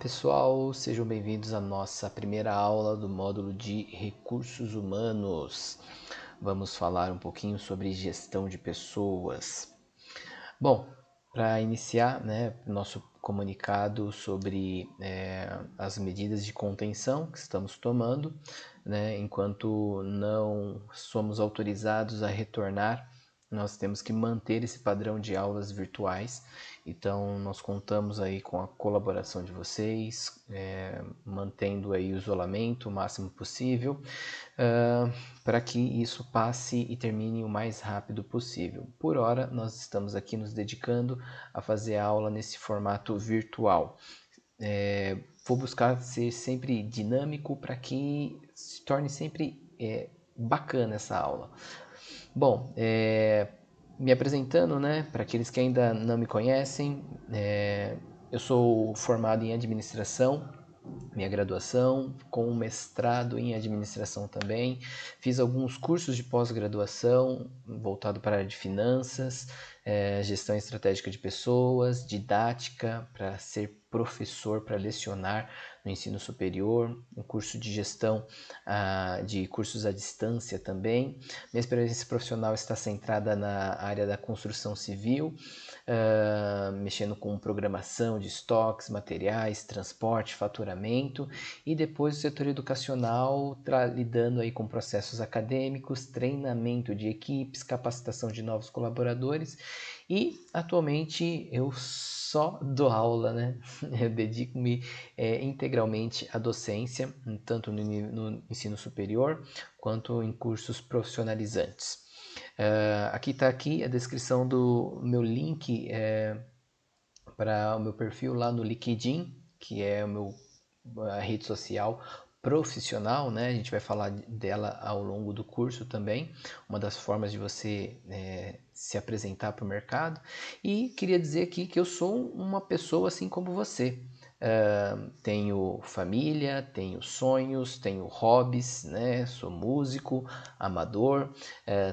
pessoal, sejam bem-vindos à nossa primeira aula do módulo de Recursos Humanos. Vamos falar um pouquinho sobre gestão de pessoas. Bom, para iniciar, nosso comunicado sobre as medidas de contenção que estamos tomando, enquanto não somos autorizados a retornar, nós temos que manter esse padrão de aulas virtuais. Então, nós contamos aí com a colaboração de vocês, mantendo aí o isolamento o máximo possível, para que isso passe e termine o mais rápido possível. Por hora, nós estamos aqui nos dedicando a fazer a aula nesse formato virtual. Vou buscar ser sempre dinâmico para que se torne sempre bacana essa aula. Bom, me apresentando, para aqueles que ainda não me conhecem, eu sou formado em administração, minha graduação, com um mestrado em administração também. Fiz alguns cursos de pós-graduação voltado para a área de finanças, gestão estratégica de pessoas, didática para ser professor, para lecionar no ensino superior, um curso de gestão de cursos à distância também. Minha experiência profissional está centrada na área da construção civil, mexendo com programação de estoques, materiais, transporte, faturamento, e depois o setor educacional, lidando aí com processos acadêmicos, treinamento de equipes, capacitação de novos colaboradores, e atualmente eu só dou aula, Eu dedico-me integralmente à docência, tanto no ensino superior quanto em cursos profissionalizantes. Aqui está a descrição do meu link para o meu perfil lá no LinkedIn, que é a rede social profissional, A gente vai falar dela ao longo do curso também, uma das formas de você se apresentar para o mercado. E queria dizer aqui que eu sou uma pessoa assim como você. Tenho família, tenho sonhos, tenho hobbies, Sou músico, amador,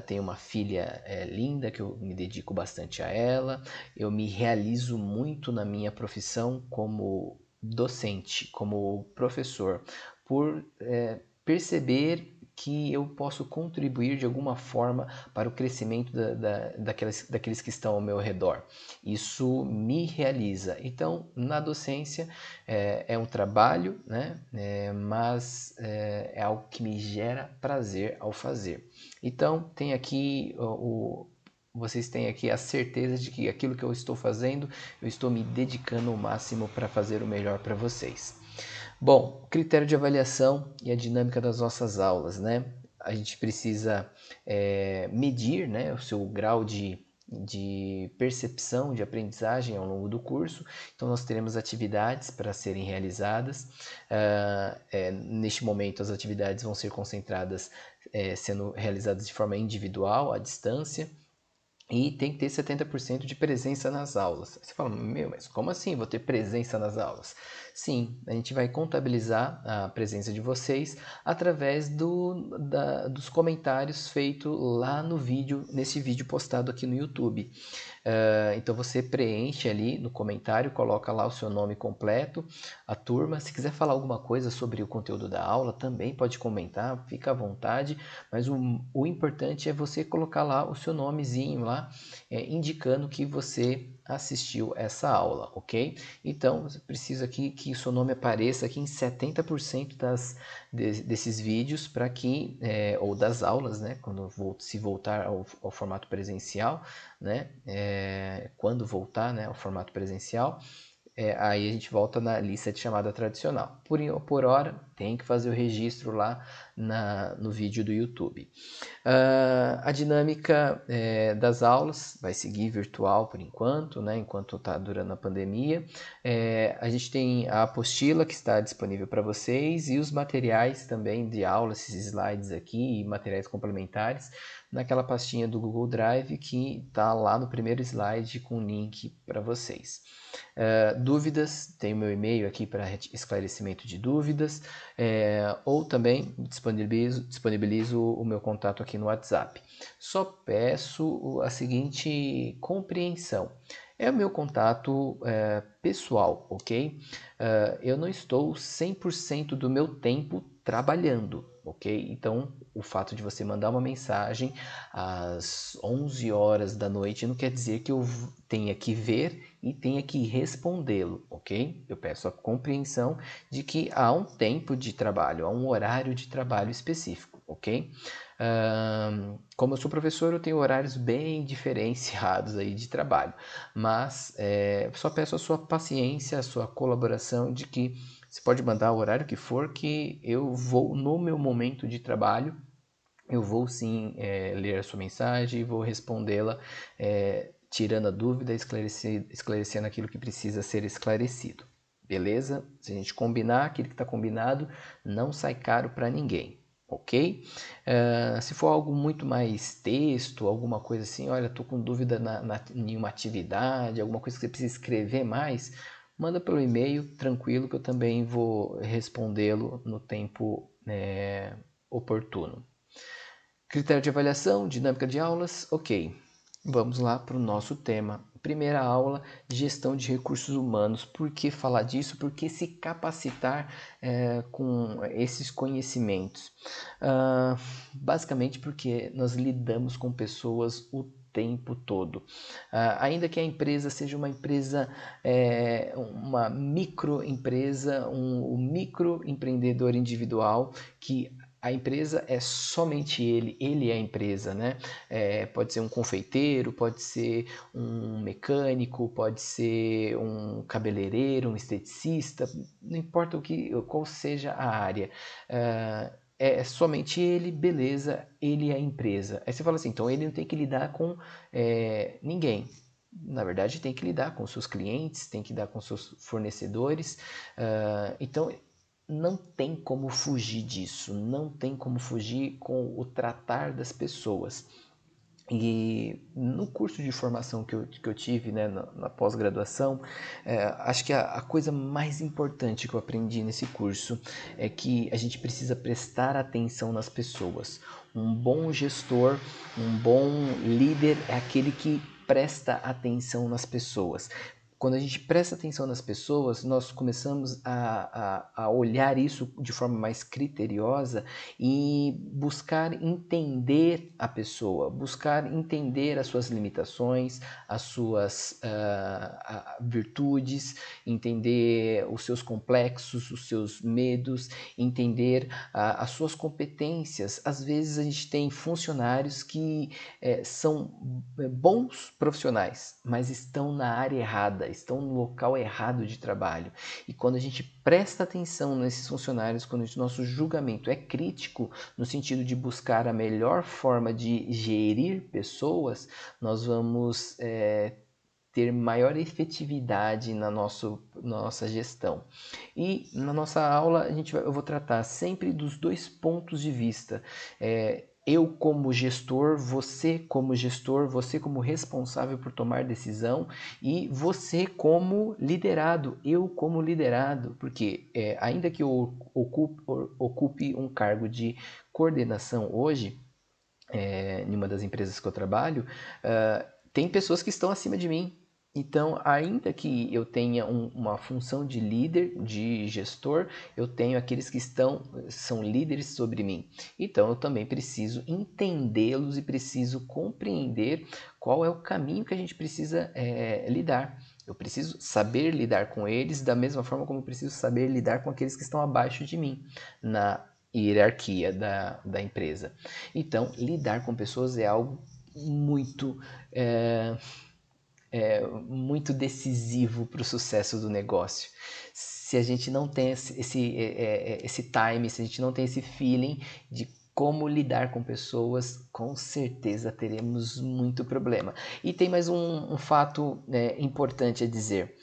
tenho uma filha linda que eu me dedico bastante a ela. Eu me realizo muito na minha profissão como docente, como professor, por perceber que eu posso contribuir de alguma forma para o crescimento daqueles que estão ao meu redor. Isso me realiza. Então, na docência é um trabalho, mas é algo que me gera prazer ao fazer. Então, tem aqui vocês têm aqui a certeza de que aquilo que eu estou fazendo, eu estou me dedicando ao máximo para fazer o melhor para vocês. Bom, critério de avaliação e a dinâmica das nossas aulas, A gente precisa medir, o seu grau de percepção, de aprendizagem ao longo do curso. Então, nós teremos atividades para serem realizadas. Neste momento, as atividades vão ser concentradas, sendo realizadas de forma individual, à distância. E tem que ter 70% de presença nas aulas. Você fala, mas como assim vou ter presença nas aulas? Sim, a gente vai contabilizar a presença de vocês através dos comentários feitos lá no vídeo, nesse vídeo postado aqui no YouTube. Então você preenche ali no comentário, coloca lá o seu nome completo, a turma. Se quiser falar alguma coisa sobre o conteúdo da aula, também pode comentar, fica à vontade. Mas o importante é você colocar lá o seu nomezinho lá, indicando que você assistiu essa aula, ok? Então, você precisa aqui que o seu nome apareça aqui em 70% desses vídeos para que, ou das aulas, quando se voltar ao formato presencial, quando voltar, ao formato presencial, aí a gente volta na lista de chamada tradicional. Por hora, tem que fazer o registro lá no vídeo do YouTube. A dinâmica das aulas vai seguir virtual por enquanto, enquanto está durando a pandemia. A gente tem a apostila que está disponível para vocês e os materiais também de aula, esses slides aqui e materiais complementares, naquela pastinha do Google Drive que está lá no primeiro slide com link para vocês. Dúvidas, tem o meu e-mail aqui para esclarecimento de dúvidas, ou também disponibilizo o meu contato aqui no WhatsApp. Só peço a seguinte compreensão. É o meu contato pessoal, ok? Eu não estou 100% do meu tempo trabalhando, ok? Então, o fato de você mandar uma mensagem às 11 horas da noite não quer dizer que eu tenha que ver e tenha que respondê-lo, ok? Eu peço a compreensão de que há um tempo de trabalho, há um horário de trabalho específico, ok? Como eu sou professor, eu tenho horários bem diferenciados aí de trabalho, mas só peço a sua paciência, a sua colaboração de que você pode mandar o horário que for, que eu vou, no meu momento de trabalho, eu vou sim ler a sua mensagem e vou respondê-la, tirando a dúvida, esclarecendo aquilo que precisa ser esclarecido. Beleza? Se a gente combinar aquilo que está combinado, não sai caro para ninguém. Ok? Se for algo muito mais texto, alguma coisa assim, olha, estou com dúvida em uma atividade, alguma coisa que você precisa escrever mais, manda pelo e-mail, tranquilo, que eu também vou respondê-lo no tempo oportuno. Critério de avaliação, dinâmica de aulas, ok. Vamos lá para o nosso tema. Primeira aula, gestão de recursos humanos. Por que falar disso? Por que se capacitar com esses conhecimentos? Basicamente porque nós lidamos com pessoas o tempo todo. Ainda que a empresa seja uma empresa, uma microempresa, um microempreendedor individual que a empresa é somente ele é a empresa, né? Pode ser um confeiteiro, pode ser um mecânico, pode ser um cabeleireiro, um esteticista, não importa qual seja a área. É somente ele, beleza, ele é a empresa. Aí você fala assim, então ele não tem que lidar com ninguém. Na verdade, tem que lidar com seus clientes, tem que lidar com seus fornecedores. Então, não tem como fugir disso, não tem como fugir com o tratar das pessoas. E no curso de formação que eu tive, né, na pós-graduação, acho que a coisa mais importante que eu aprendi nesse curso é que a gente precisa prestar atenção nas pessoas. Um bom gestor, um bom líder é aquele que presta atenção nas pessoas. Quando a gente presta atenção nas pessoas, nós começamos a olhar isso de forma mais criteriosa e buscar entender a pessoa, buscar entender as suas limitações, as suas virtudes, entender os seus complexos, os seus medos, entender as suas competências. Às vezes a gente tem funcionários que são bons profissionais, mas estão na área errada, estão no local errado de trabalho. E quando a gente presta atenção nesses funcionários, quando o nosso julgamento é crítico, no sentido de buscar a melhor forma de gerir pessoas, nós vamos ter maior efetividade na nossa gestão. E na nossa aula eu vou tratar sempre dos dois pontos de vista. Eu como gestor, você como responsável por tomar decisão e você como liderado, eu como liderado, porque ainda que eu ocupe um cargo de coordenação hoje, em uma das empresas que eu trabalho, tem pessoas que estão acima de mim. Então, ainda que eu tenha uma função de líder, de gestor, eu tenho aqueles que são líderes sobre mim. Então, eu também preciso entendê-los e preciso compreender qual é o caminho que a gente precisa lidar. Eu preciso saber lidar com eles da mesma forma como eu preciso saber lidar com aqueles que estão abaixo de mim na hierarquia da empresa. Então, lidar com pessoas é algo muito decisivo para o sucesso do negócio. Se a gente não tem esse time, se a gente não tem esse feeling de como lidar com pessoas, com certeza teremos muito problema. E tem mais um fato importante a dizer.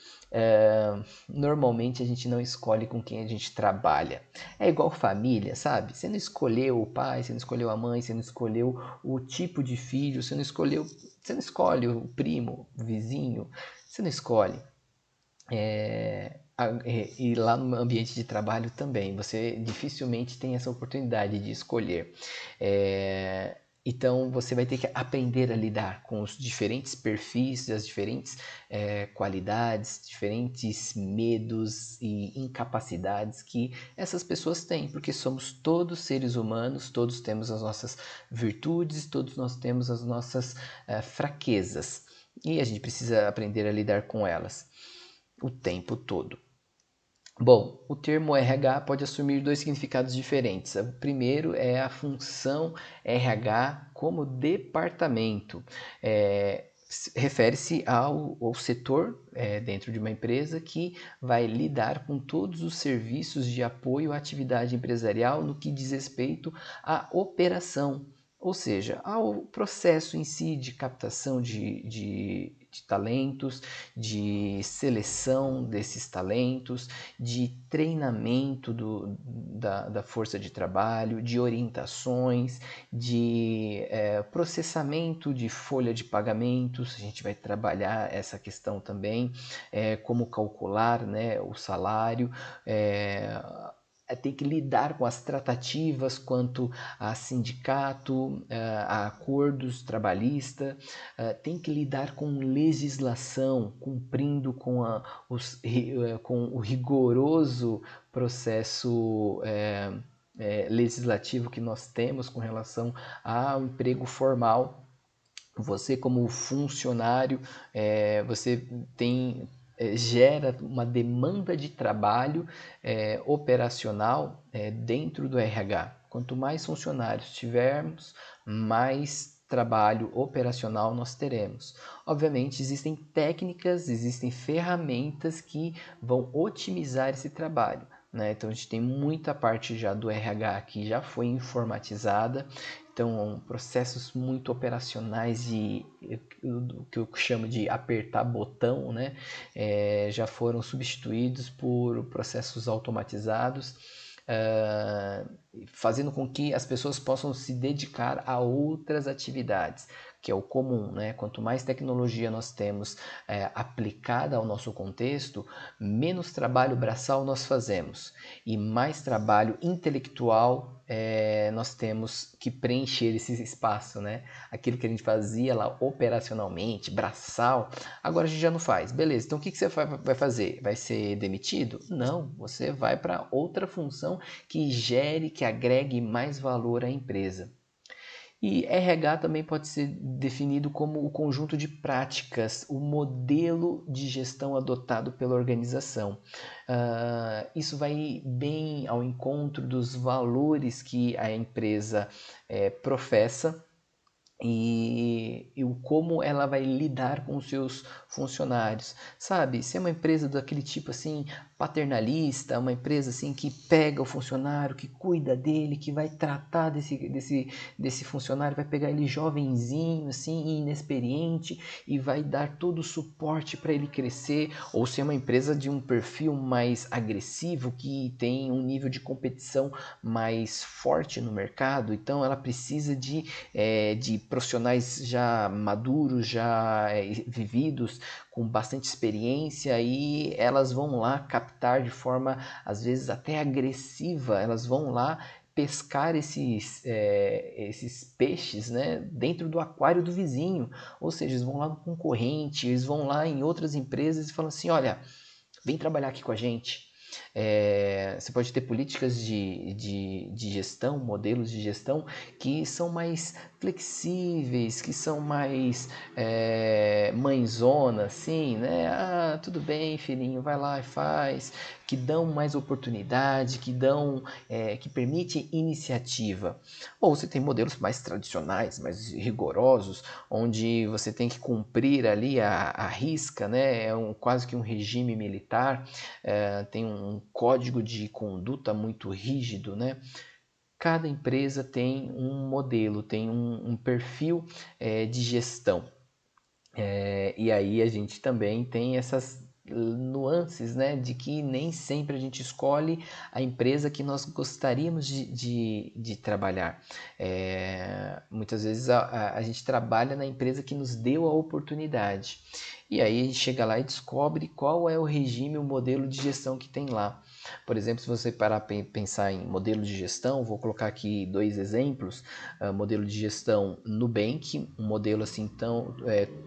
Normalmente a gente não escolhe com quem a gente trabalha. É igual família, sabe? Você não escolheu o pai, você não escolheu a mãe, você não escolheu o tipo de filho, você não escolhe o primo, o vizinho, você não escolhe. E lá no ambiente de trabalho também, você dificilmente tem essa oportunidade de escolher. Então, você vai ter que aprender a lidar com os diferentes perfis, as diferentes qualidades, diferentes medos e incapacidades que essas pessoas têm, porque somos todos seres humanos, todos temos as nossas virtudes, todos nós temos as nossas fraquezas. E a gente precisa aprender a lidar com elas o tempo todo. Bom, o termo RH pode assumir dois significados diferentes. O primeiro é a função RH como departamento. Refere-se ao setor dentro de uma empresa que vai lidar com todos os serviços de apoio à atividade empresarial no que diz respeito à operação, ou seja, ao processo em si de captação de talentos, de seleção desses talentos, de treinamento da força de trabalho, de orientações, de processamento de folha de pagamentos. A gente vai trabalhar essa questão também, como calcular, né, o salário, tem que lidar com as tratativas quanto a sindicato, a acordos trabalhistas, tem que lidar com legislação, cumprindo com, com o rigoroso processo legislativo que nós temos com relação ao emprego formal. Você, como funcionário, você gera uma demanda de trabalho operacional dentro do RH. Quanto mais funcionários tivermos, mais trabalho operacional nós teremos. Obviamente, existem técnicas, existem ferramentas que vão otimizar esse trabalho. Então, a gente tem muita parte já do RH que já foi informatizada. Então, processos muito operacionais o que eu chamo de apertar botão, né? Já foram substituídos por processos automatizados, fazendo com que as pessoas possam se dedicar a outras atividades, que é o comum, né? Quanto mais tecnologia nós temos aplicada ao nosso contexto, menos trabalho braçal nós fazemos e mais trabalho intelectual nós temos que preencher esse espaço, né? Aquilo que a gente fazia lá operacionalmente, braçal, agora a gente já não faz. Beleza, então o que você vai fazer? Vai ser demitido? Não, você vai para outra função que gere, que agregue mais valor à empresa. E RH também pode ser definido como o conjunto de práticas, o modelo de gestão adotado pela organização. Isso vai bem ao encontro dos valores que a empresa professa e o como ela vai lidar com os seus funcionários, sabe? Se é uma empresa daquele tipo assim paternalista, uma empresa assim que pega o funcionário, que cuida dele, que vai tratar desse funcionário, vai pegar ele jovenzinho assim, inexperiente e vai dar todo o suporte para ele crescer, ou se é uma empresa de um perfil mais agressivo, que tem um nível de competição mais forte no mercado, então ela precisa de profissionais já maduros, já vividos, com bastante experiência, e elas vão lá captar de forma, às vezes, até agressiva, elas vão lá pescar esses peixes, né, dentro do aquário do vizinho, ou seja, eles vão lá no concorrente, eles vão lá em outras empresas e falam assim, olha, vem trabalhar aqui com a gente. Você pode ter políticas de gestão, modelos de gestão que são mais flexíveis, que são mais mãezona, assim, né? Ah, tudo bem, filhinho, vai lá e faz, que dão mais oportunidade, que permite iniciativa. Ou você tem modelos mais tradicionais, mais rigorosos, onde você tem que cumprir ali a risca, né? Quase que um regime militar, tem um código de conduta muito rígido, né? Cada empresa tem um modelo, tem um perfil de gestão. E aí a gente também tem essas nuances, né, de que nem sempre a gente escolhe a empresa que nós gostaríamos de trabalhar. Muitas vezes a gente trabalha na empresa que nos deu a oportunidade. E aí a gente chega lá e descobre qual é o regime, o modelo de gestão que tem lá. Por exemplo, se você parar para pensar em modelo de gestão, vou colocar aqui dois exemplos. Modelo de gestão Nubank, um modelo assim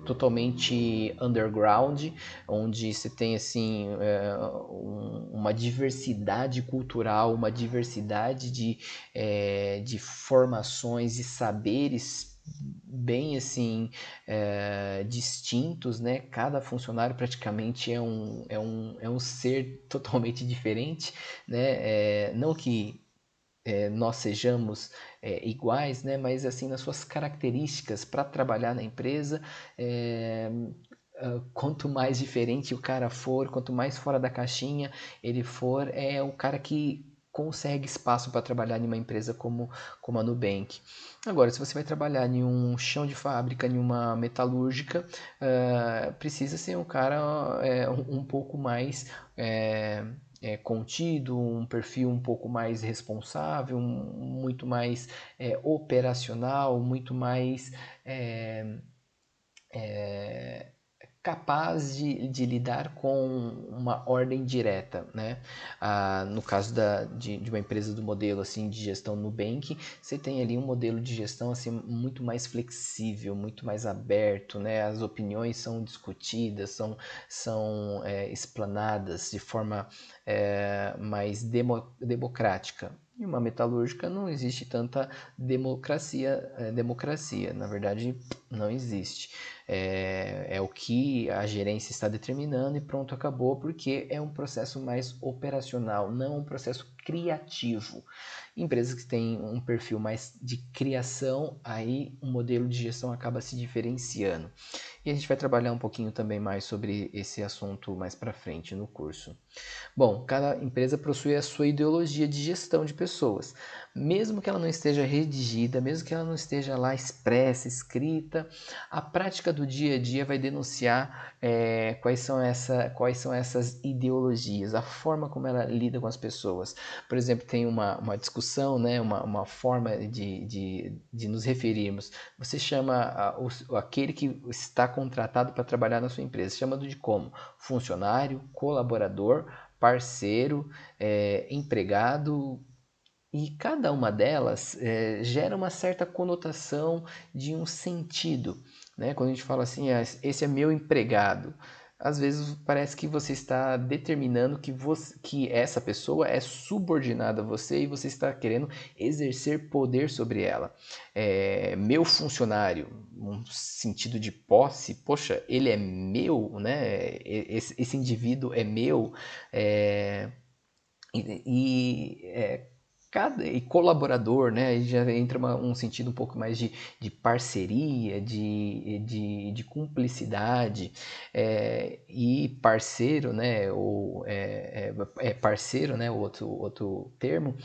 totalmente underground, onde você tem assim uma diversidade cultural, uma diversidade de formações e saberes bem assim distintos, né? Cada funcionário praticamente é um ser totalmente diferente, né? Não que nós sejamos iguais, né? Mas assim nas suas características para trabalhar na empresa, quanto mais diferente o cara for, quanto mais fora da caixinha ele for, é o cara que consegue espaço para trabalhar em uma empresa como a Nubank. Agora, se você vai trabalhar em um chão de fábrica, em uma metalúrgica, precisa ser um cara um pouco mais contido, um perfil um pouco mais responsável, muito mais operacional, muito mais capaz de lidar com uma ordem direta, né? No caso de uma empresa do modelo assim de gestão Nubank, você tem ali um modelo de gestão assim muito mais flexível, muito mais aberto, né? As opiniões são discutidas, são explanadas de forma mais democrática. Em uma metalúrgica não existe tanta democracia, na verdade não existe. É o que a gerência está determinando e pronto, acabou, porque é um processo mais operacional, não um processo criativo. Empresas que têm um perfil mais de criação, aí o modelo de gestão acaba se diferenciando. E a gente vai trabalhar um pouquinho também mais sobre esse assunto mais para frente no curso. Bom, cada empresa possui a sua ideologia de gestão de pessoas. Mesmo que ela não esteja redigida, mesmo que ela não esteja lá expressa, escrita, a prática do dia a dia vai denunciar quais são essas ideologias, a forma como ela lida com as pessoas. Por exemplo, tem uma discussão, né, uma forma de nos referirmos. Você chama aquele que está contratado para trabalhar na sua empresa, chama de como? Funcionário, colaborador, parceiro, empregado, e cada uma delas gera uma certa conotação de um sentido, né? Quando a gente fala assim, esse é meu empregado, às vezes parece que você está determinando que essa pessoa é subordinada a você e você está querendo exercer poder sobre ela. Meu funcionário, um sentido de posse, poxa, ele é meu, né? Esse indivíduo é meu, é, e e colaborador, né? Aí já entra um sentido um pouco mais de parceria, de cumplicidade, e parceiro, né? Ou parceiro, né? Outro termo,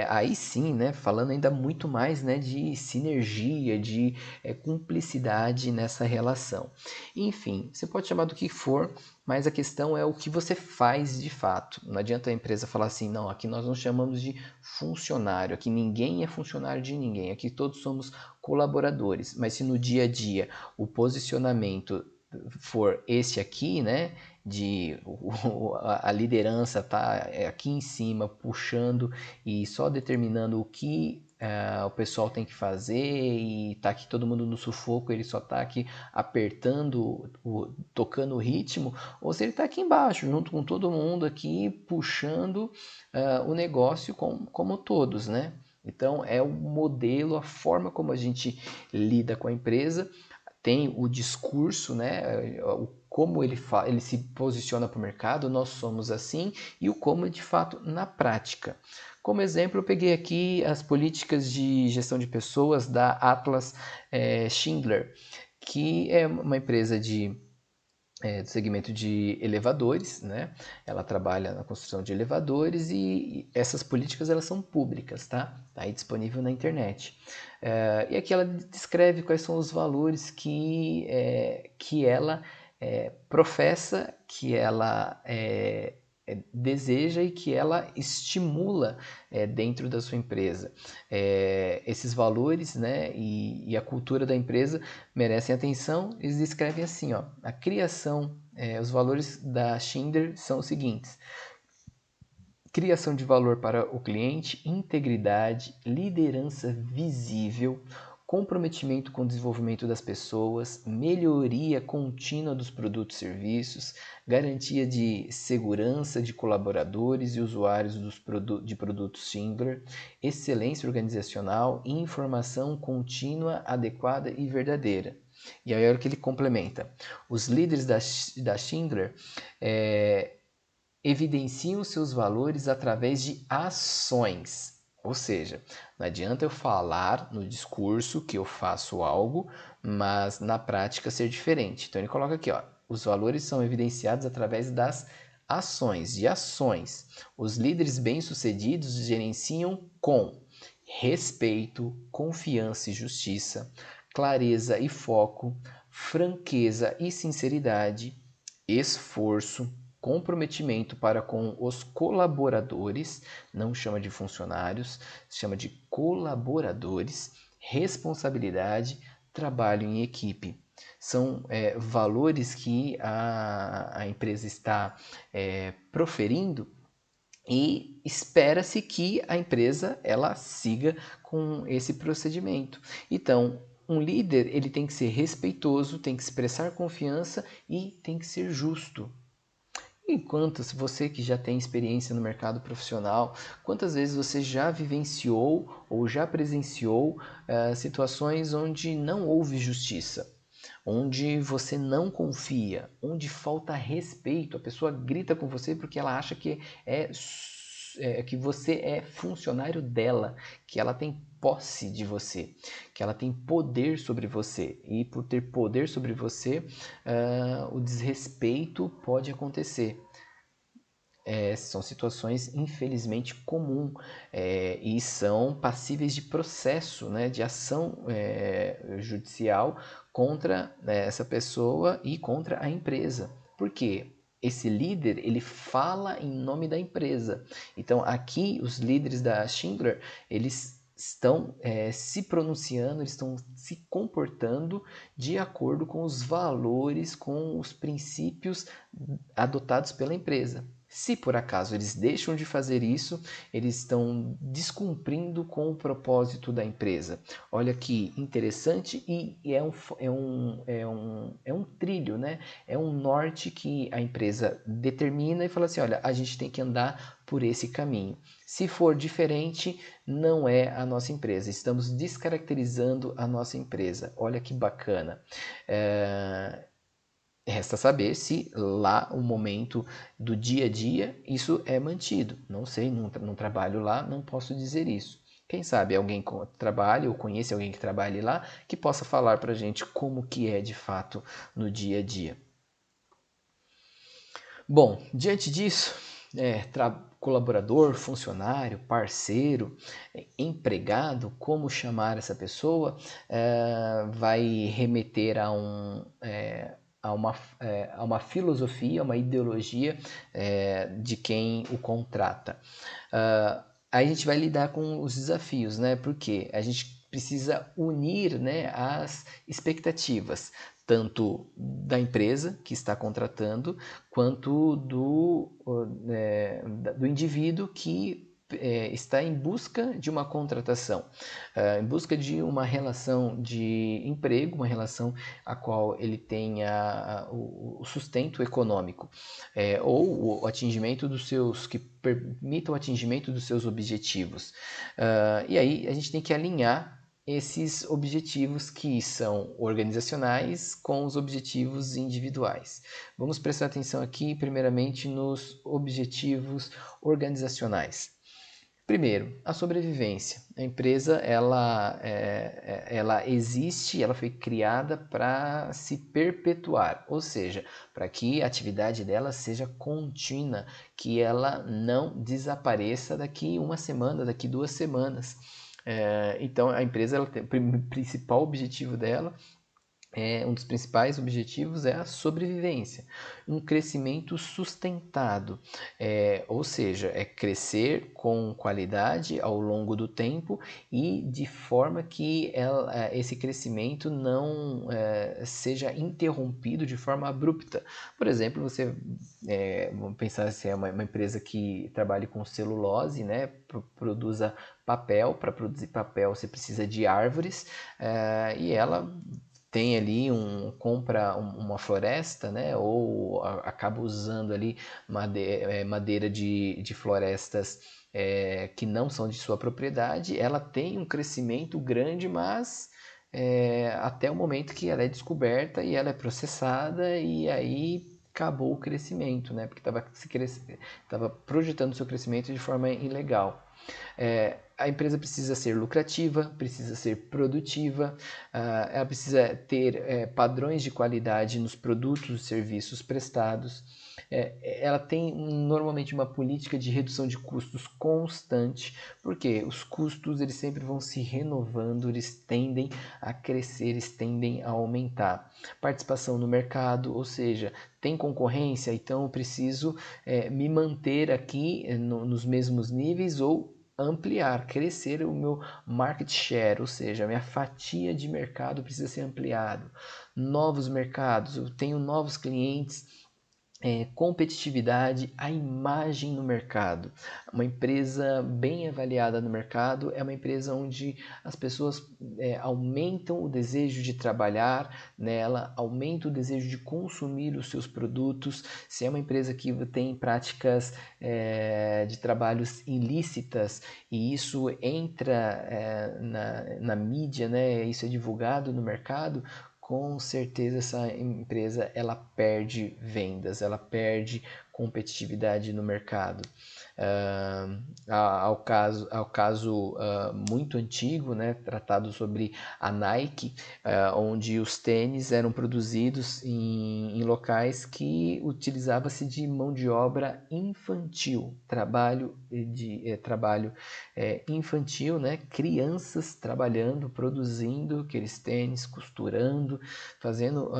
aí sim, né? Falando ainda muito mais, né? De sinergia, de cumplicidade nessa relação. Enfim, você pode chamar do que for, mas a questão é o que você faz de fato. Não adianta a empresa falar assim, não, aqui nós não chamamos de funcionário, aqui ninguém é funcionário de ninguém, aqui todos somos colaboradores. Mas se no dia a dia o posicionamento for esse aqui, né, a liderança tá aqui em cima puxando e só determinando o que o pessoal tem que fazer e tá aqui todo mundo no sufoco, ele só tá aqui apertando, tocando o ritmo, ou se ele está aqui embaixo, junto com todo mundo aqui, puxando o negócio como todos, né? Então, é o modelo, a forma como a gente lida com a empresa, tem o discurso, né? Como ele se posiciona para o mercado, nós somos assim, e o como de fato na prática. Como exemplo, eu peguei aqui as políticas de gestão de pessoas da Atlas Schindler, que é uma empresa do segmento de elevadores, né? Ela trabalha na construção de elevadores e essas políticas elas são públicas, tá? Tá aí disponível na internet. E aqui ela descreve quais são os valores que ela professa, que ela deseja e que ela estimula dentro da sua empresa. Esses valores, né, e a cultura da empresa merecem atenção. Eles descrevem assim, ó, a criação, os valores da Schindler são os seguintes: criação de valor para o cliente, integridade, liderança visível, comprometimento com o desenvolvimento das pessoas, melhoria contínua dos produtos e serviços, garantia de segurança de colaboradores e usuários de produtos Schindler, excelência organizacional e informação contínua, adequada e verdadeira. E aí olha o que ele complementa. Os líderes da Schindler evidenciam seus valores através de ações. Ou seja, não adianta eu falar no discurso que eu faço algo, mas na prática ser diferente. Então ele coloca aqui, ó, os valores são evidenciados através das ações, de ações. Os líderes bem-sucedidos gerenciam com respeito, confiança e justiça, clareza e foco, franqueza e sinceridade, esforço, comprometimento para com os colaboradores, não chama de funcionários, chama de colaboradores, responsabilidade, trabalho em equipe. São valores que a empresa está proferindo e espera-se que a empresa ela siga com esse procedimento. Então, um líder ele tem que ser respeitoso, tem que expressar confiança e tem que ser justo. Enquanto, se você que já tem experiência no mercado profissional, quantas vezes você já vivenciou ou já presenciou situações onde não houve justiça, onde você não confia, onde falta respeito, a pessoa grita com você porque ela acha que que você é funcionário dela, que ela tem posse de você, que ela tem poder sobre você, e por ter poder sobre você, o desrespeito pode acontecer. São situações infelizmente comuns e são passíveis de processo, né, de ação judicial contra essa pessoa e contra a empresa. Por quê? Esse líder ele fala em nome da empresa. Então aqui os líderes da Schindler eles estão se pronunciando, eles estão se comportando de acordo com os valores, com os princípios adotados pela empresa. Se por acaso eles deixam de fazer isso, eles estão descumprindo com o propósito da empresa. Olha que interessante, e é um trilho, né? É um norte que a empresa determina e fala assim, olha, a gente tem que andar por esse caminho. Se for diferente, não é a nossa empresa. Estamos descaracterizando a nossa empresa. Olha que bacana. Resta saber se lá o momento do dia a dia isso é mantido. Não sei, não trabalho lá, não posso dizer isso. Quem sabe alguém que trabalha ou conhece alguém que trabalhe lá que possa falar para a gente como que é de fato no dia a dia. Bom, diante disso, colaborador, funcionário, parceiro, empregado, como chamar essa pessoa, vai remeter a uma filosofia, uma ideologia de quem o contrata. Aí a gente vai lidar com os desafios, né? Porque a gente precisa unir, né, as expectativas, tanto da empresa que está contratando, quanto do indivíduo que está em busca de uma contratação, em busca de uma relação de emprego, uma relação a qual ele tenha o sustento econômico, ou o atingimento dos seus, que permita o atingimento dos seus objetivos. E aí a gente tem que alinhar esses objetivos que são organizacionais com os objetivos individuais. Vamos prestar atenção aqui, primeiramente, nos objetivos organizacionais. Primeiro, a sobrevivência. A empresa ela existe, ela foi criada para se perpetuar, ou seja, para que a atividade dela seja contínua, que ela não desapareça daqui uma semana, daqui 2 semanas. Então a empresa ela tem, o principal objetivo dela Um dos principais objetivos é a sobrevivência, um crescimento sustentado, ou seja, é crescer com qualidade ao longo do tempo e de forma que esse crescimento não seja interrompido de forma abrupta. Por exemplo, vamos pensar se é uma empresa que trabalha com celulose, né, produza papel. Para produzir papel você precisa de árvores, e ela tem ali compra uma floresta, né, ou acaba usando ali madeira de florestas que não são de sua propriedade. Ela tem um crescimento grande, mas até o momento que ela é descoberta e ela é processada, e aí acabou o crescimento, né, porque estava projetando seu crescimento de forma ilegal. A empresa precisa ser lucrativa, precisa ser produtiva, ela precisa ter padrões de qualidade nos produtos e serviços prestados. Ela tem normalmente uma política de redução de custos constante, porque os custos eles sempre vão se renovando, eles tendem a crescer, eles tendem a aumentar. Participação no mercado, ou seja, tem concorrência, então eu preciso me manter aqui nos mesmos níveis ou ampliar, crescer o meu market share, ou seja, a minha fatia de mercado precisa ser ampliado. Novos mercados, eu tenho novos clientes, competitividade, a imagem no mercado. Uma empresa bem avaliada no mercado é uma empresa onde as pessoas aumentam o desejo de trabalhar nela, aumentam o desejo de consumir os seus produtos. Se é uma empresa que tem práticas de trabalhos ilícitas e isso entra na mídia, né, isso é divulgado no mercado, com certeza essa empresa ela perde vendas, ela perde competitividade no mercado. Ao caso muito antigo, né, tratado sobre a Nike, onde os tênis eram produzidos em locais que utilizava-se de mão de obra infantil, trabalho infantil, né, crianças trabalhando, produzindo aqueles tênis, costurando, fazendo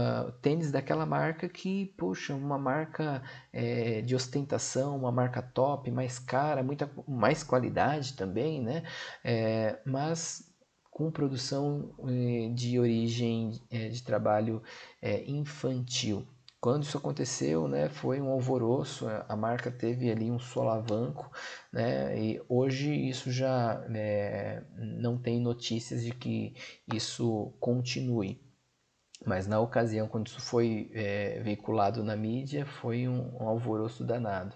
tênis daquela marca que, poxa, uma marca de ostentação, uma marca top, mais cara, mais qualidade também, né? Mas com produção de origem de trabalho infantil. Quando isso aconteceu, né, foi um alvoroço, a marca teve ali um solavanco, né, e hoje isso já não tem notícias de que isso continue. Mas na ocasião, quando isso foi veiculado na mídia, foi um alvoroço danado.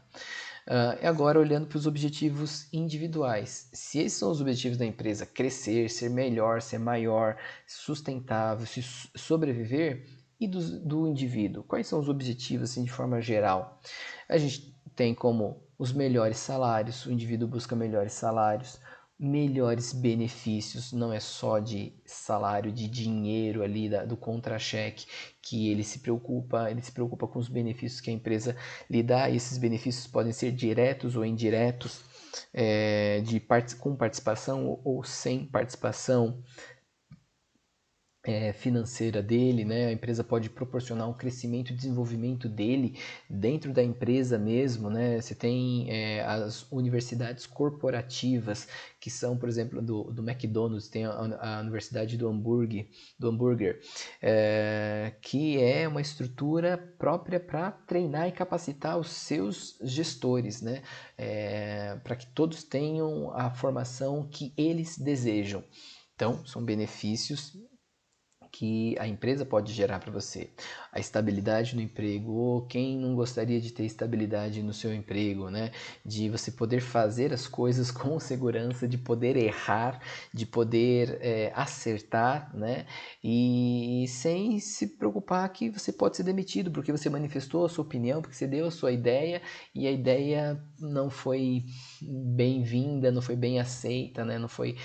E agora, olhando para os objetivos individuais. Se esses são os objetivos da empresa, crescer, ser melhor, ser maior, sustentável, se sobreviver, e do indivíduo? Quais são os objetivos assim, de forma geral? A gente tem como os melhores salários, o indivíduo busca melhores salários, melhores benefícios, não é só de salário, de dinheiro ali do contra-cheque que ele se preocupa com os benefícios que a empresa lhe dá, e esses benefícios podem ser diretos ou indiretos, com participação ou sem participação financeira dele, né? A empresa pode proporcionar um crescimento e desenvolvimento dele dentro da empresa mesmo, né? Você tem as universidades corporativas, que são, por exemplo, do McDonald's, tem a Universidade do hambúrguer, que é uma estrutura própria para treinar e capacitar os seus gestores, né? Para que todos tenham a formação que eles desejam. Então, são benefícios que a empresa pode gerar para você. A estabilidade no emprego, quem não gostaria de ter estabilidade no seu emprego, né? De você poder fazer as coisas com segurança, de poder errar, de poder acertar, né? E sem se preocupar que você pode ser demitido porque você manifestou a sua opinião, porque você deu a sua ideia e a ideia não foi bem-vinda, não foi bem aceita, né? Não foi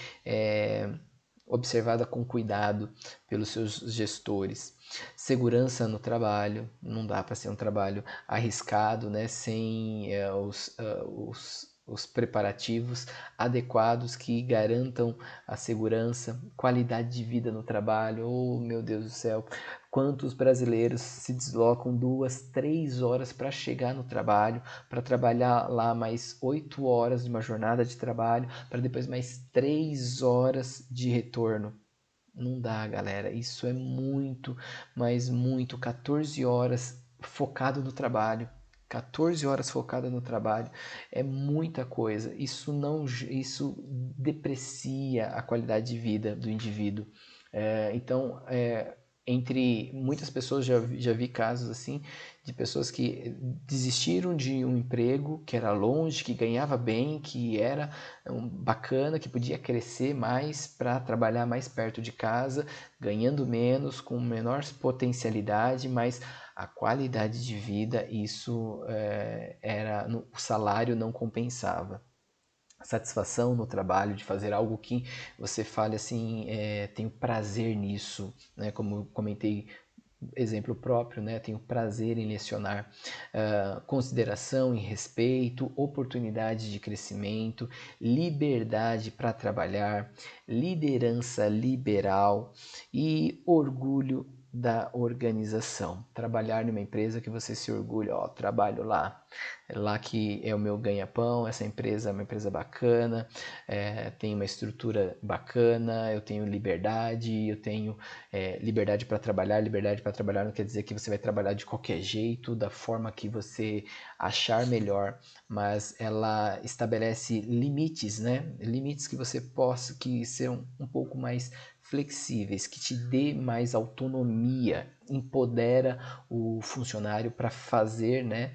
observada com cuidado pelos seus gestores. Segurança no trabalho, não dá para ser um trabalho arriscado, né, sem os preparativos adequados que garantam a segurança, qualidade de vida no trabalho. Oh, meu Deus do céu, quantos brasileiros se deslocam 2, 3 horas para chegar no trabalho, para trabalhar lá mais 8 horas de uma jornada de trabalho, para depois mais 3 horas de retorno. Não dá, galera. Isso é muito, mas muito. 14 horas focado no trabalho. 14 horas focada no trabalho é muita coisa. Isso deprecia a qualidade de vida do indivíduo. Então, entre muitas pessoas já vi casos assim de pessoas que desistiram de um emprego que era longe, que ganhava bem, que era bacana, que podia crescer mais para trabalhar mais perto de casa, ganhando menos, com menor potencialidade, mas a qualidade de vida, isso o salário não compensava. Satisfação no trabalho, de fazer algo que você fale assim, tenho prazer nisso, né? Como eu comentei, exemplo próprio, né? Tenho prazer em lecionar. Consideração e respeito, oportunidade de crescimento, liberdade para trabalhar, liderança liberal e orgulho da organização. Trabalhar numa empresa que você se orgulha, ó, trabalho lá, é lá que é o meu ganha-pão, essa empresa é uma empresa bacana, tem uma estrutura bacana, eu tenho liberdade, eu tenho liberdade para trabalhar não quer dizer que você vai trabalhar de qualquer jeito, da forma que você achar melhor, mas ela estabelece limites, né? Limites que você possa, que serão um pouco mais flexíveis, que te dê mais autonomia, empodera o funcionário para fazer, né,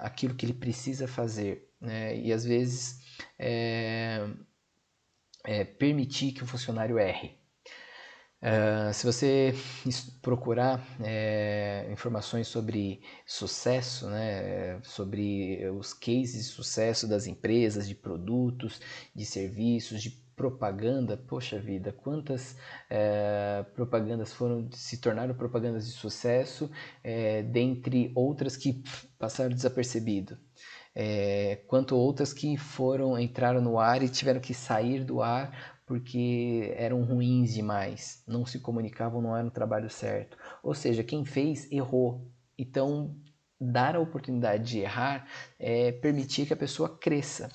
aquilo que ele precisa fazer, né? E às vezes permitir que o funcionário erre. Se você procurar informações sobre sucesso, né, sobre os cases de sucesso das empresas, de produtos, de serviços, de propaganda, poxa vida, quantas propagandas se tornaram propagandas de sucesso, dentre outras que passaram desapercebido. Quanto outras que entraram no ar e tiveram que sair do ar porque eram ruins demais, não se comunicavam, não era um trabalho certo. Ou seja, quem fez errou. Então, dar a oportunidade de errar é permitir que a pessoa cresça.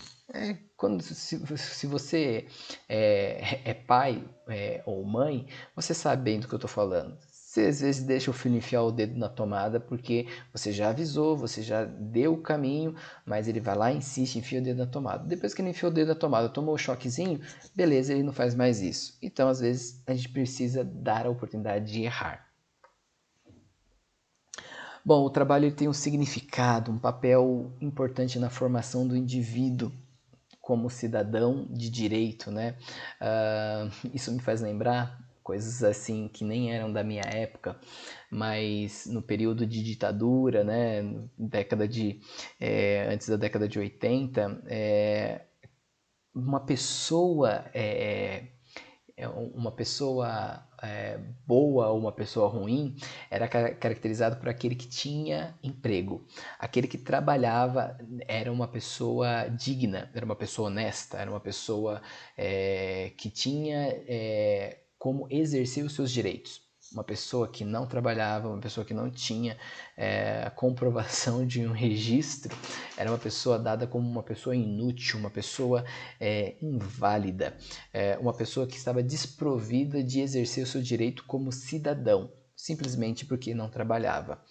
Se você é pai ou mãe, você sabe bem do que eu estou falando. Você às vezes deixa o filho enfiar o dedo na tomada porque você já avisou, você já deu o caminho, mas ele vai lá, insiste, enfia o dedo na tomada. Depois que ele enfiou o dedo na tomada, tomou o choquezinho, beleza, ele não faz mais isso. Então, às vezes, a gente precisa dar a oportunidade de errar. Bom, o trabalho ele tem um significado, um papel importante na formação do indivíduo como cidadão de direito, né? Isso me faz lembrar coisas assim que nem eram da minha época, mas no período de ditadura, né, antes da década de 80, uma pessoa uma pessoa boa ou uma pessoa ruim era caracterizado por aquele que tinha emprego. Aquele que trabalhava era uma pessoa digna, era uma pessoa honesta, era uma pessoa que tinha como exercer os seus direitos. Uma pessoa que não trabalhava, uma pessoa que não tinha a comprovação de um registro, era uma pessoa dada como uma pessoa inútil, uma pessoa inválida, uma pessoa que estava desprovida de exercer o seu direito como cidadão, simplesmente porque não trabalhava.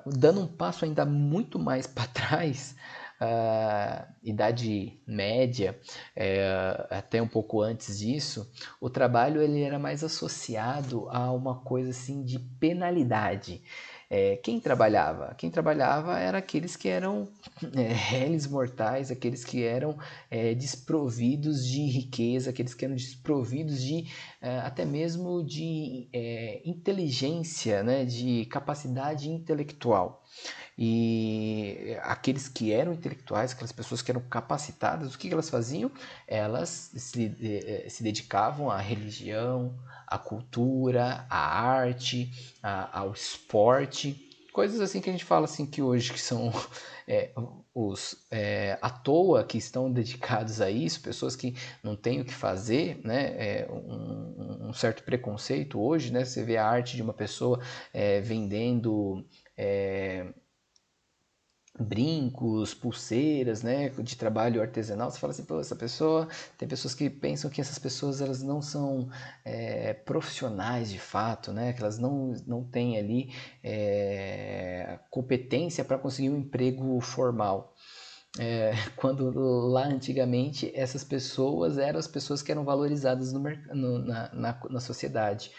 Dando um passo ainda muito mais para trás, idade média, até um pouco antes disso, o trabalho ele era mais associado a uma coisa assim de penalidade. Quem trabalhava? Quem trabalhava eram aqueles que eram réis mortais, aqueles que eram desprovidos de riqueza, aqueles que eram desprovidos de até mesmo de inteligência, né, de capacidade intelectual. E aqueles que eram intelectuais, aquelas pessoas que eram capacitadas, o que elas faziam? Elas se dedicavam à religião, à cultura, à arte, ao esporte, coisas assim que a gente fala assim que hoje que são os à toa que estão dedicados a isso, pessoas que não têm o que fazer, né? Um certo preconceito hoje, né? Você vê a arte de uma pessoa vendendo brincos, pulseiras, né, de trabalho artesanal, você fala assim, pô, essa pessoa, tem pessoas que pensam que essas pessoas elas não são profissionais de fato, né, que elas não têm ali competência para conseguir um emprego formal. Quando lá antigamente essas pessoas eram as pessoas que eram valorizadas na sociedade.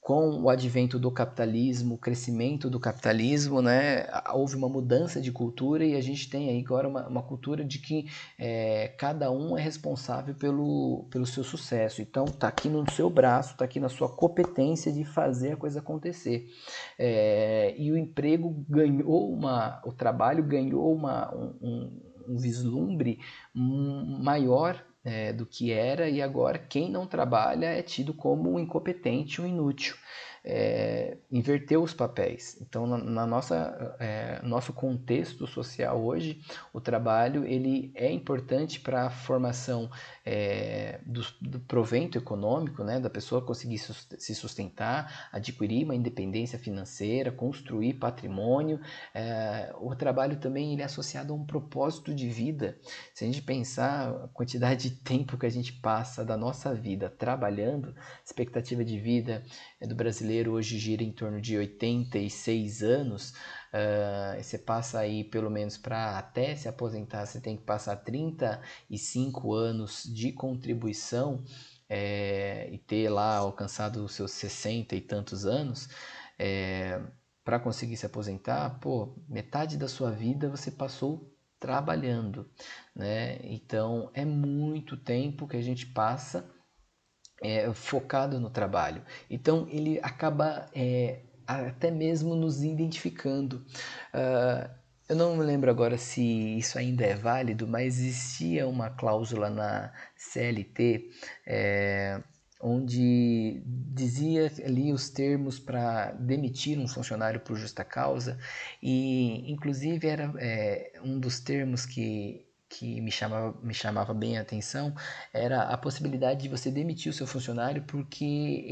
Com o advento do capitalismo, o crescimento do capitalismo, né, houve uma mudança de cultura e a gente tem aí agora uma cultura de que cada um é responsável pelo seu sucesso. Então, está aqui no seu braço, está aqui na sua competência de fazer a coisa acontecer. E o emprego ganhou o trabalho ganhou um vislumbre maior do que era, e agora quem não trabalha é tido como um incompetente, um inútil. Inverteu os papéis. Então, nosso contexto social hoje, o trabalho ele é importante para a formação do provento econômico, né, da pessoa conseguir se sustentar, adquirir uma independência financeira, construir patrimônio. O trabalho também ele é associado a um propósito de vida. Se a gente pensar a quantidade de tempo que a gente passa da nossa vida trabalhando, a expectativa de vida do brasileiro hoje gira em torno de 86 anos. Você passa aí pelo menos para até se aposentar, você tem que passar 35 anos de contribuição e ter lá alcançado os seus 60 e tantos anos. Para conseguir se aposentar, pô, metade da sua vida você passou trabalhando, né? Então é muito tempo que a gente passa focado no trabalho. Então ele acaba até mesmo nos identificando. Eu não me lembro agora se isso ainda é válido, mas existia uma cláusula na CLT onde dizia ali os termos para demitir um funcionário por justa causa, e inclusive era um dos termos que me chamava bem a atenção, era a possibilidade de você demitir o seu funcionário porque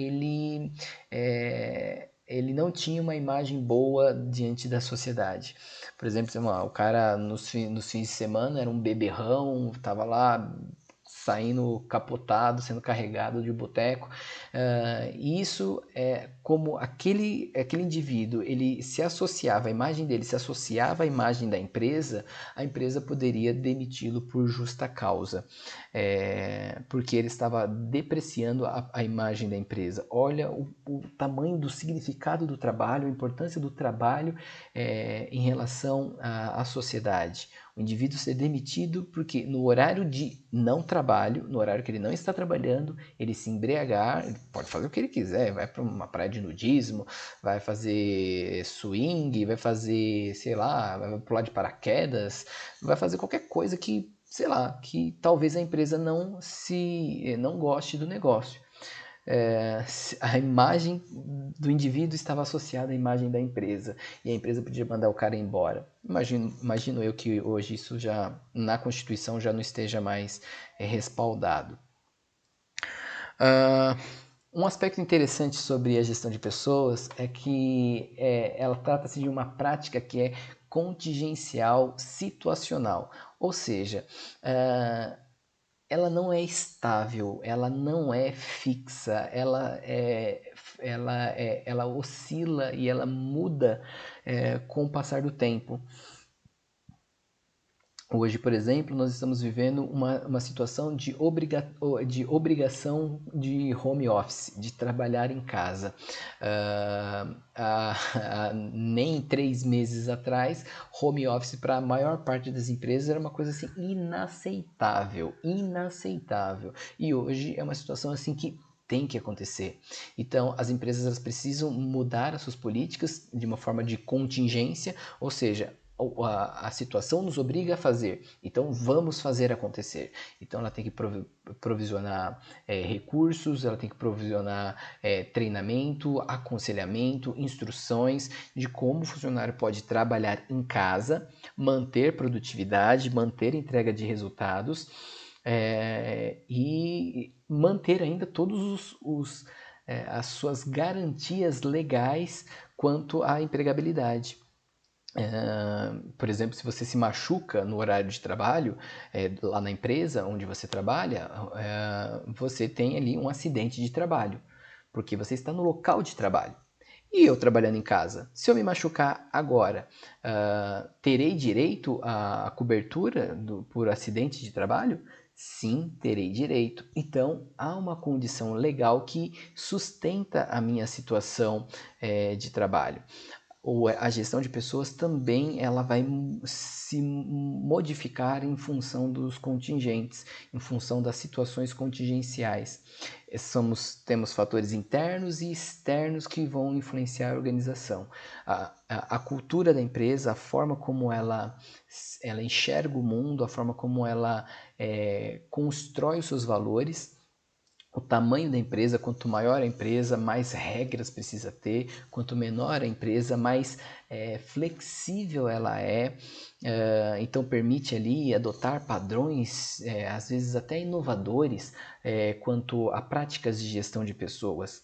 ele não tinha uma imagem boa diante da sociedade. Por exemplo, o cara nos fins de semana era um beberrão, estava lá saindo capotado, sendo carregado de boteco. E isso é como aquele indivíduo, ele se associava, a imagem dele se associava à imagem da empresa, a empresa poderia demiti-lo por justa causa, porque ele estava depreciando a imagem da empresa. Olha o tamanho do significado do trabalho, a importância do trabalho em relação à sociedade. O indivíduo ser demitido porque no horário de não trabalho, no horário que ele não está trabalhando, ele se embriagar, ele pode fazer o que ele quiser, vai para uma praia de nudismo, vai fazer swing, vai fazer, sei lá, vai pular de paraquedas, vai fazer qualquer coisa que, sei lá, que talvez a empresa não goste do negócio. A imagem do indivíduo estava associada à imagem da empresa e a empresa podia mandar o cara embora. Imagino eu que hoje isso já na Constituição já não esteja mais respaldado. Um aspecto interessante sobre a gestão de pessoas é que ela trata-se de uma prática que é contingencial situacional, ou seja, ela não é estável, ela não é fixa, ela oscila e ela muda com o passar do tempo. Hoje, por exemplo, nós estamos vivendo uma situação de obrigação de home office, de trabalhar em casa. Nem 3 meses atrás, home office para a maior parte das empresas era uma coisa assim inaceitável. E hoje é uma situação assim que tem que acontecer. Então, as empresas elas precisam mudar as suas políticas de uma forma de contingência, ou seja, a situação nos obriga a fazer, então vamos fazer acontecer. Então ela tem que provisionar recursos, ela tem que provisionar treinamento, aconselhamento, instruções de como o funcionário pode trabalhar em casa, manter produtividade, manter entrega de resultados e manter ainda todos as suas garantias legais quanto à empregabilidade. Por exemplo, se você se machuca no horário de trabalho, lá na empresa onde você trabalha, você tem ali um acidente de trabalho, porque você está no local de trabalho. E eu trabalhando em casa, se eu me machucar agora, terei direito à cobertura por acidente de trabalho? Sim, terei direito. Então, há uma condição legal que sustenta a minha situação de trabalho. Ou a gestão de pessoas também ela vai se modificar em função dos contingentes, em função das situações contingenciais. Temos fatores internos e externos que vão influenciar a organização. A cultura da empresa, a forma como ela enxerga o mundo, a forma como ela constrói os seus valores, o tamanho da empresa, quanto maior a empresa, mais regras precisa ter, quanto menor a empresa, mais flexível ela é, então permite ali adotar padrões, às vezes até inovadores, quanto a práticas de gestão de pessoas.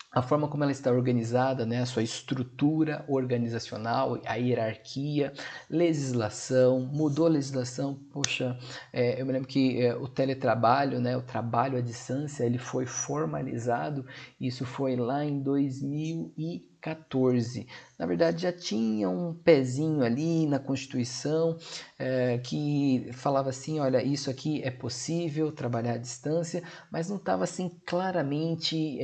A forma como ela está organizada, né, a sua estrutura organizacional, a hierarquia, legislação, mudou a legislação, poxa, eu me lembro que o teletrabalho, né, o trabalho à distância, ele foi formalizado, isso foi lá em 2014. Na verdade, já tinha um pezinho ali na Constituição que falava assim, olha, isso aqui é possível, trabalhar à distância, mas não estava assim claramente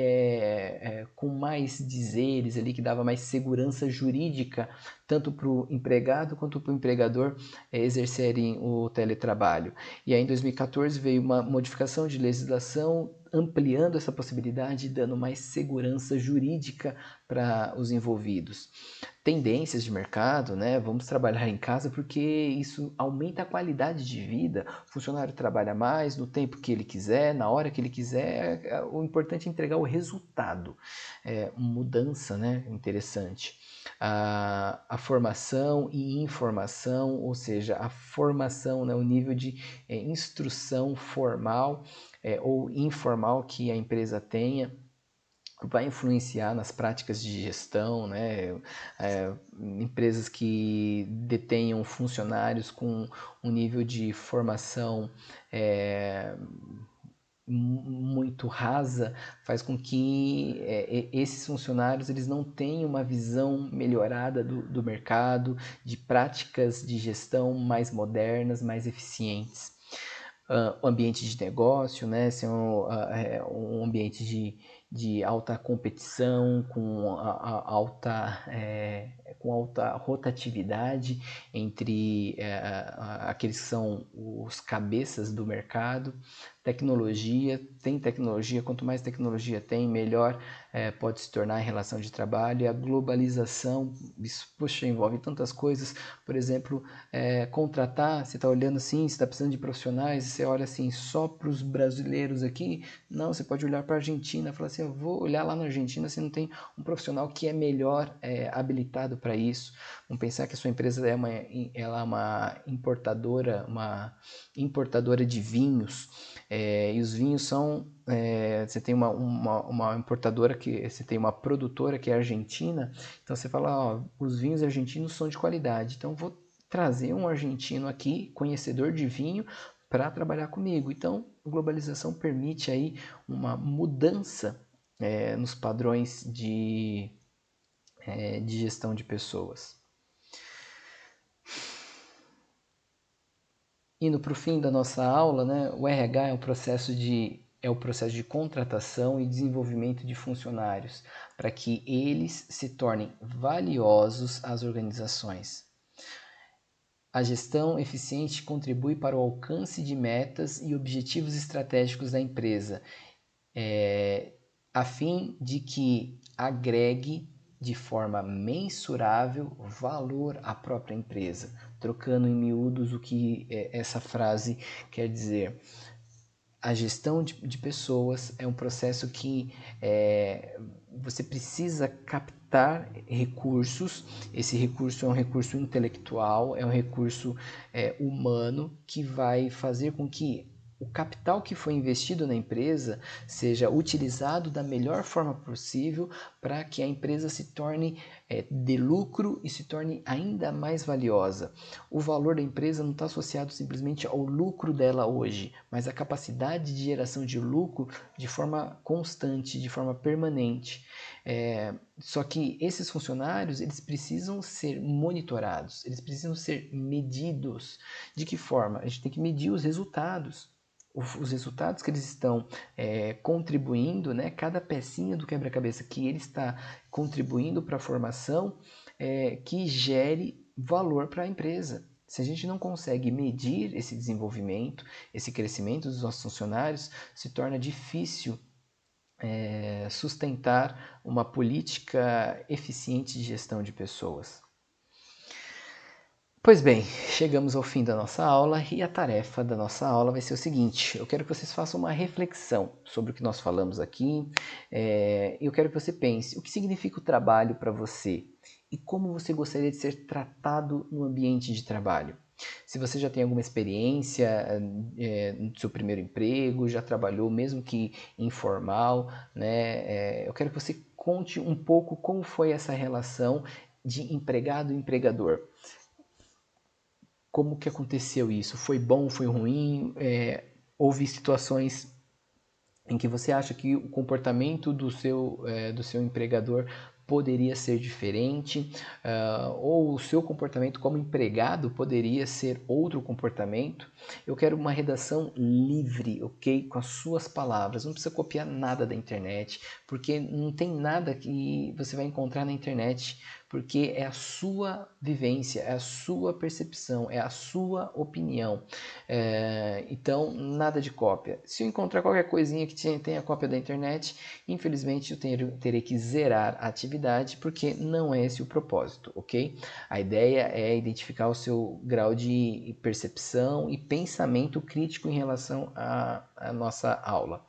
com mais dizeres ali, que dava mais segurança jurídica, tanto para o empregado quanto para o empregador exercerem o teletrabalho. E aí em 2014 veio uma modificação de legislação ampliando essa possibilidade e dando mais segurança jurídica para os envolvidos. Tendências de mercado, né? Vamos trabalhar em casa porque isso aumenta a qualidade de vida. O funcionário trabalha mais no tempo que ele quiser, na hora que ele quiser. O importante é entregar o resultado. Mudança, né? Interessante. A formação e informação, ou seja, a formação, né? O nível de instrução formal ou informal que a empresa tenha vai influenciar nas práticas de gestão, né? Empresas que detenham funcionários com um nível de formação muito rasa faz com que esses funcionários eles não tenham uma visão melhorada do mercado, de práticas de gestão mais modernas, mais eficientes. O ambiente de negócio, né, ser um ambiente de alta competição, com alta rotatividade entre aqueles que são os cabeças do mercado. Tecnologia, quanto mais tecnologia tem, melhor pode se tornar em relação de trabalho. E a globalização, isso envolve tantas coisas, por exemplo, contratar, você está olhando assim, você está precisando de profissionais, você olha assim só para os brasileiros aqui, não, você pode olhar para a Argentina e falar assim, eu vou olhar lá na Argentina se não tem um profissional que é melhor habilitado para isso. Vamos pensar que a sua empresa ela é uma importadora de vinhos, e os vinhos são, você tem uma importadora, você tem uma produtora que é argentina, então você fala, ó, os vinhos argentinos são de qualidade, então vou trazer um argentino aqui, conhecedor de vinho, para trabalhar comigo. Então, a globalização permite aí uma mudança nos padrões de gestão de pessoas. Indo para o fim da nossa aula, né, o RH é o processo de contratação e desenvolvimento de funcionários, para que eles se tornem valiosos às organizações. A gestão eficiente contribui para o alcance de metas e objetivos estratégicos da empresa, a fim de que agregue de forma mensurável valor à própria empresa. Trocando em miúdos o que essa frase quer dizer. A gestão de pessoas é um processo que você precisa captar recursos. Esse recurso é um recurso intelectual, é um recurso humano que vai fazer com que o capital que foi investido na empresa seja utilizado da melhor forma possível para que a empresa se torne de lucro e se torne ainda mais valiosa. O valor da empresa não está associado simplesmente ao lucro dela hoje, mas à capacidade de geração de lucro de forma constante, de forma permanente. Só que esses funcionários, eles precisam ser monitorados, eles precisam ser medidos. De que forma? A gente tem que medir os resultados. Os resultados que eles estão contribuindo, né? Cada pecinha do quebra-cabeça que ele está contribuindo para a formação, que gere valor para a empresa. Se a gente não consegue medir esse desenvolvimento, esse crescimento dos nossos funcionários, se torna difícil sustentar uma política eficiente de gestão de pessoas. Pois bem, chegamos ao fim da nossa aula e a tarefa da nossa aula vai ser o seguinte: eu quero que vocês façam uma reflexão sobre o que nós falamos aqui. Eu quero que você pense o que significa o trabalho para você e como você gostaria de ser tratado no ambiente de trabalho. Se você já tem alguma experiência no seu primeiro emprego, já trabalhou mesmo que informal, né? Eu quero que você conte um pouco como foi essa relação de empregado e empregador. Como que aconteceu isso? Foi bom, foi ruim? Houve situações em que você acha que o comportamento do seu empregador poderia ser diferente, ou o seu comportamento como empregado poderia ser outro comportamento. Eu quero uma redação livre, ok? Com as suas palavras, não precisa copiar nada da internet, porque não tem nada que você vai encontrar na internet, porque é a sua vivência, é a sua percepção, é a sua opinião. Então, nada de cópia. Se eu encontrar qualquer coisinha que tenha cópia da internet, infelizmente eu terei que zerar a atividade, porque não é esse o propósito, ok? A ideia é identificar o seu grau de percepção e pensamento crítico em relação à nossa aula.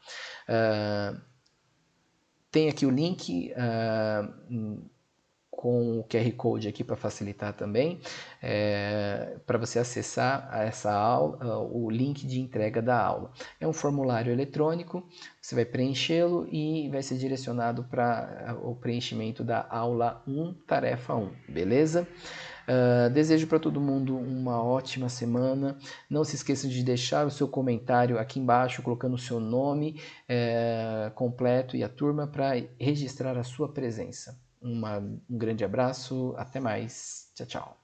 Tem aqui o link com o QR Code aqui para facilitar também, para você acessar essa aula, o link de entrega da aula. É um formulário eletrônico, você vai preenchê-lo e vai ser direcionado para o preenchimento da aula 1, tarefa 1, beleza? Desejo para todo mundo uma ótima semana. Não se esqueça de deixar o seu comentário aqui embaixo, colocando o seu nome completo e a turma para registrar a sua presença. Um grande abraço, até mais, tchau, tchau.